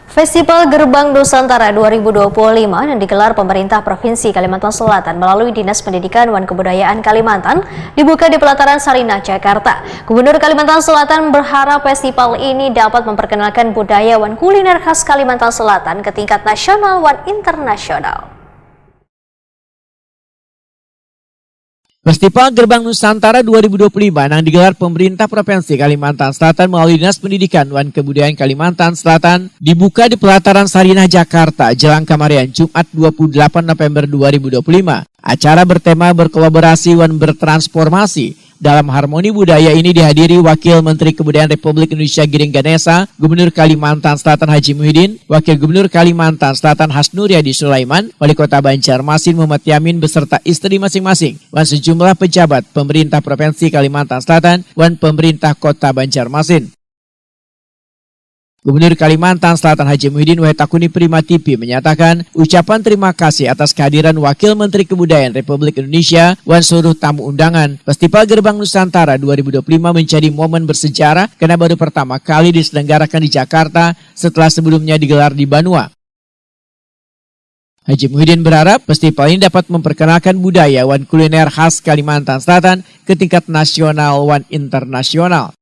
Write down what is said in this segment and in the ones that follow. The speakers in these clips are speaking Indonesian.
Festival Gerbang Nusantara 2025 yang digelar pemerintah Provinsi Kalimantan Selatan melalui Dinas Pendidikan dan Kebudayaan Kalimantan dibuka di pelataran Sarinah, Jakarta. Gubernur Kalimantan Selatan berharap festival ini dapat memperkenalkan budaya dan kuliner khas Kalimantan Selatan ke tingkat nasional dan internasional. Festival Gerbang Nusantara 2025 yang digelar pemerintah Provinsi Kalimantan Selatan melalui Dinas Pendidikan dan Kebudayaan Kalimantan Selatan dibuka di pelataran Sarinah, Jakarta, Jelang Kamarian, Jumat 28 November 2025. Acara bertema berkolaborasi dan bertransformasi. Dalam harmoni budaya ini dihadiri Wakil Menteri Kebudayaan Republik Indonesia Giring Ganesa, Gubernur Kalimantan Selatan Haji Muhyiddin, Wakil Gubernur Kalimantan Selatan Hasnuryadi Sulaiman, Wali Kota Banjarmasin Muhammad Yamin beserta istri masing-masing, dan sejumlah pejabat pemerintah Provinsi Kalimantan Selatan dan pemerintah Kota Banjarmasin. Gubernur Kalimantan Selatan Haji Muhyiddin Wahetakuni Prima TV menyatakan ucapan terima kasih atas kehadiran Wakil Menteri Kebudayaan Republik Indonesia dan seluruh tamu undangan. Festival Gerbang Nusantara 2025 menjadi momen bersejarah karena baru pertama kali diselenggarakan di Jakarta setelah sebelumnya digelar di Banua. Haji Muhyiddin berharap festival ini dapat memperkenalkan budaya dan kuliner khas Kalimantan Selatan ke tingkat nasional dan internasional.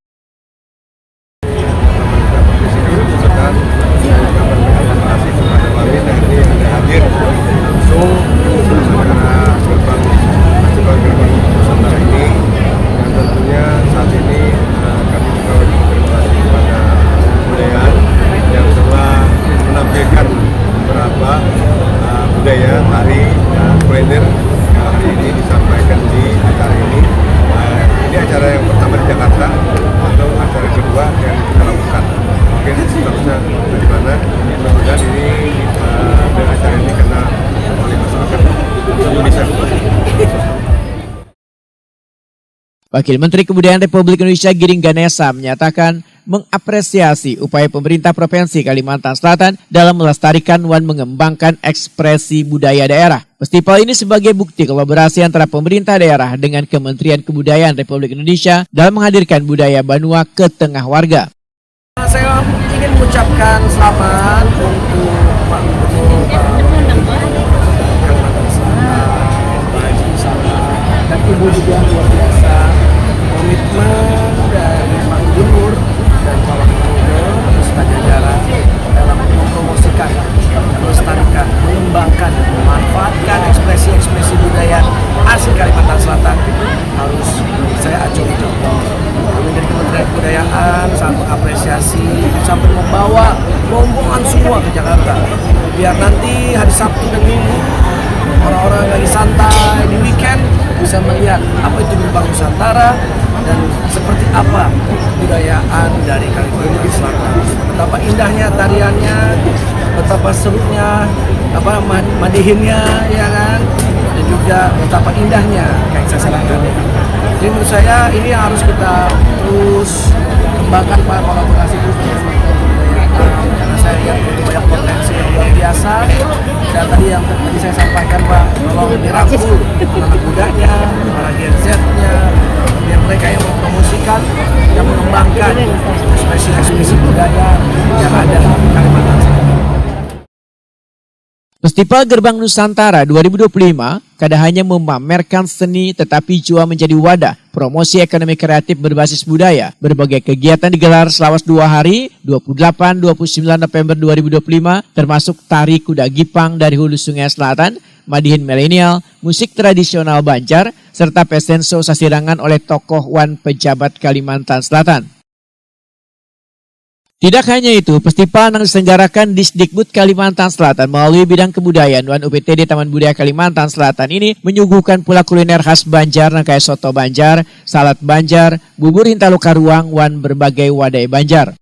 Budaya, tari, kuliner hari ini disampaikan di acara ini. Ini acara yang pertama di Jakarta atau acara kedua yang kita lakukan. Mungkin seterusnya di mana. Mudah-mudahan ini dengan acara ini kena oleh masyarakat Indonesia. Wakil Menteri Kebudayaan Republik Indonesia Giring Ganesa menyatakan mengapresiasi upaya pemerintah Provinsi Kalimantan Selatan dalam melestarikan dan mengembangkan ekspresi budaya daerah. Festival ini sebagai bukti kolaborasi antara pemerintah daerah dengan Kementerian Kebudayaan Republik Indonesia dalam menghadirkan budaya Banua ke tengah warga. Saya ingin mengucapkan selamat untuk Pak Gubernur Kalimantan Selatan, Pak Haji Saleh, dan Ibu juga luar biasa. Komitmen dari Pak Gubernur dan Pak Wakil Gubernur beserta jajaran dalam mempromosikan, melestarikan, mengembangkan, memanfaatkan ekspresi-ekspresi budaya asli Kalimantan Selatan harus saya acungi contoh. Kami dari Kementerian Kebudayaan sangat mengapresiasi sampai membawa rombongan semua ke Jakarta biar nanti hari Sabtu dan Minggu orang-orang lagi santai di weekend bisa melihat apa itu Gerbang Nusantara dan seperti apa kebudayaan dari Kalimantan Selatan. Betapa indahnya tariannya, betapa serunya, madihinnya, ya kan, dan juga betapa indahnya kayak saya sarankan. Jadi menurut saya ini harus kita terus kembangkan kolaborasi terus dengan kebudayaan karena saya lihat banyak potensi yang luar biasa. Dan tadi yang tadi saya sampaikan Pak, tolong dirangkul anak mudanya, para Gen Z-nya, biar mereka yang mempromosikan, yang mengembangkan ekspresi-ekspresi budaya yang ada di Kalimantan Selatan. Festival Gerbang Nusantara 2025 kada hanya memamerkan seni tetapi juga menjadi wadah promosi ekonomi kreatif berbasis budaya. Berbagai kegiatan digelar selama 2 hari, 28-29 November 2025, termasuk tari kuda Gipang dari Hulu Sungai Selatan, Madihin Milenial, musik tradisional Banjar, serta fashion show sasirangan oleh tokoh wan pejabat Kalimantan Selatan. Tidak hanya itu, festival yang diselenggarakan Disdikbud Kalimantan Selatan melalui bidang kebudayaan dan UPTD Taman Budaya Kalimantan Selatan ini menyuguhkan pula kuliner khas Banjar kayak soto Banjar, salad Banjar, bubur hintalu karuang, dan berbagai wadai Banjar.